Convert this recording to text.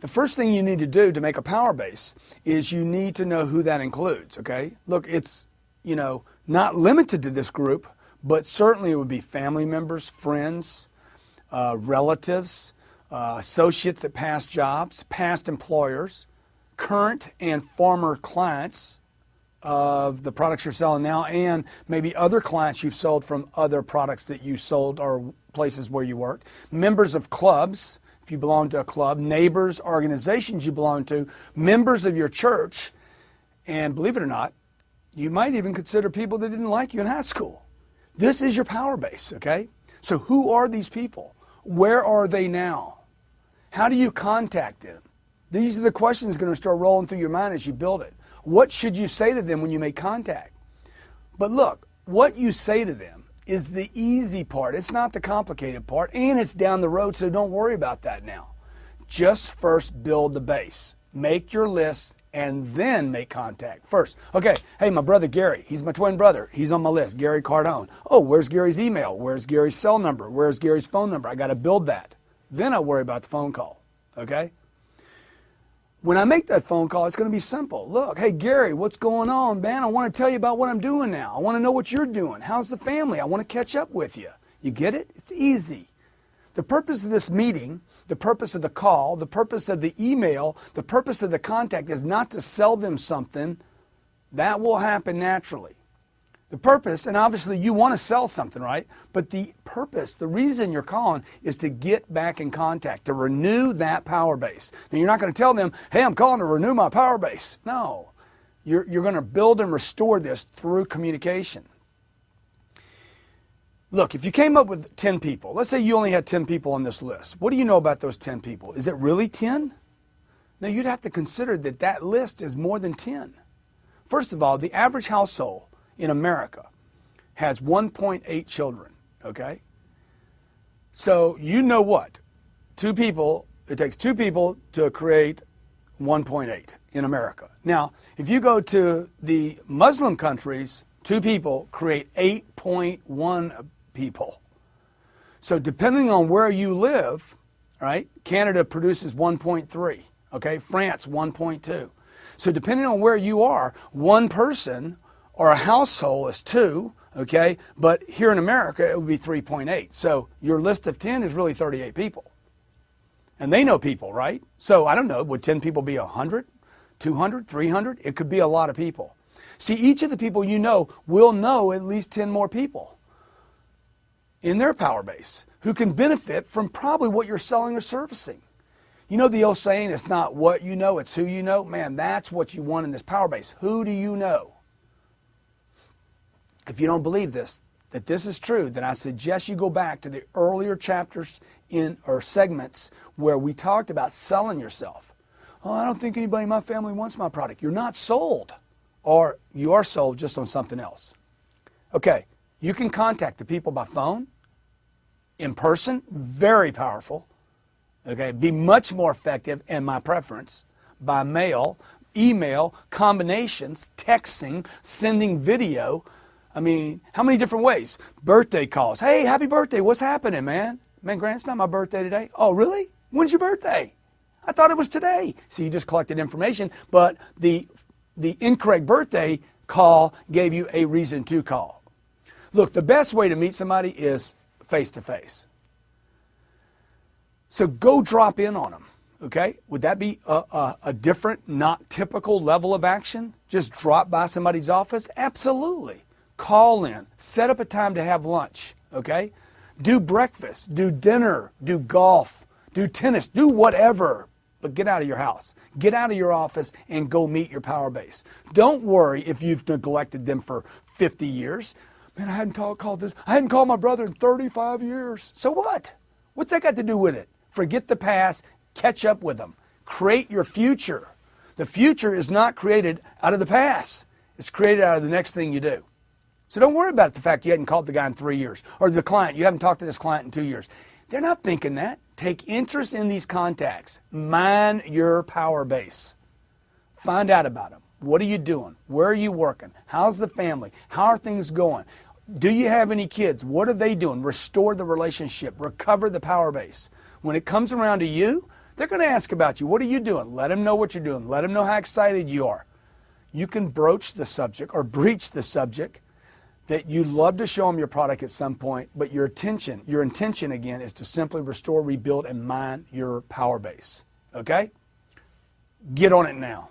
The first thing you need to do to make a power base is you need to know who that includes, okay? Look, it's, not limited to this group, but certainly it would be family members, friends, relatives, associates at past jobs, past employers, current and former clients of the products you're selling now, and maybe other clients you've sold from other products that you sold or places where you worked, members of clubs, if you belong to a club, neighbors, organizations you belong to, members of your church, and believe it or not, you might even consider people that didn't like you in high school. This is your power base, okay? So who are these people? Where are they now? How do you contact them? These are the questions going to start rolling through your mind as you build it. What should you say to them when you make contact? But look, what you say to them is the easy part. It's not the complicated part, and it's down the road, so don't worry about that now. Just first build the base. Make your list and then make contact first. Okay, hey, my brother Gary, he's my twin brother. He's on my list, Gary Cardone. Oh, where's Gary's email? Where's Gary's cell number? Where's Gary's phone number? I got to build that. Then I'll worry about the phone call, okay? When I make that phone call, it's going to be simple. Look, hey, Gary, what's going on, man? I want to tell you about what I'm doing now. I want to know what you're doing. How's the family? I want to catch up with you. You get it? It's easy. The purpose of this meeting, the purpose of the call, the purpose of the email, the purpose of the contact is not to sell them something. That will happen naturally. The purpose, and obviously you want to sell something, right? But the purpose, the reason you're calling is to get back in contact, to renew that power base. Now you're not going to tell them, hey, I'm calling to renew my power base. No, you're going to build and restore this through communication. Look, if you came up with 10 people, let's say you only had 10 people on this list. What do you know about those 10 people? Is it really 10? Now you'd have to consider that that list is more than 10. First of all, the average household in America has 1.8 children, okay? So you know what? It takes two people to create 1.8 in America. Now, if you go to the Muslim countries, 2 people create 8.1 people. So depending on where you live, right, Canada produces 1.3, okay? France, 1.2. So depending on where you are, one person or a household is 2, okay? But here in America, it would be 3.8. So your list of 10 is really 38 people. And they know people, right? So I don't know, would 10 people be 100, 200, 300? It could be a lot of people. See, each of the people you know will know at least 10 more people in their power base who can benefit from probably what you're selling or servicing. You know the old saying, it's not what you know, it's who you know? Man, that's what you want in this power base. Who do you know? If you don't believe this, that this is true, then I suggest you go back to the earlier chapters or segments where we talked about selling yourself. Oh, I don't think anybody in my family wants my product. You're not sold, or you are sold just on something else. Okay, you can contact the people by phone, in person, very powerful. Okay, be much more effective, and my preference, by mail, email, combinations, texting, sending video. I mean, how many different ways? Birthday calls. Hey, happy birthday. What's happening, man? Man, Grant, it's not my birthday today. Oh, really? When's your birthday? I thought it was today. So you just collected information, but the incorrect birthday call gave you a reason to call. Look, the best way to meet somebody is face-to-face. So go drop in on them, okay? Would that be a different, not typical level of action? Just drop by somebody's office? Absolutely. Call in, set up a time to have lunch, okay? Do breakfast, do dinner, do golf, do tennis, do whatever, but get out of your house. Get out of your office and go meet your power base. Don't worry if you've neglected them for 50 years. Man, I hadn't called my brother in 35 years. So what? What's that got to do with it? Forget the past, catch up with them. Create your future. The future is not created out of the past. It's created out of the next thing you do. So don't worry about the fact you hadn't called the guy in 3 years, or the client, you haven't talked to this client in 2 years. They're not thinking that. Take interest in these contacts. Mine your power base. Find out about them. What are you doing? Where are you working? How's the family? How are things going? Do you have any kids? What are they doing? Restore the relationship. Recover the power base. When it comes around to you, They're going to ask about you. What are you doing? Let them know what you're doing. Let them know how excited you are. You can broach the subject or breach the subject that you'd love to show them your product at some point, but your intention again is to simply restore, rebuild, and mine your power base. Okay? Get on it now.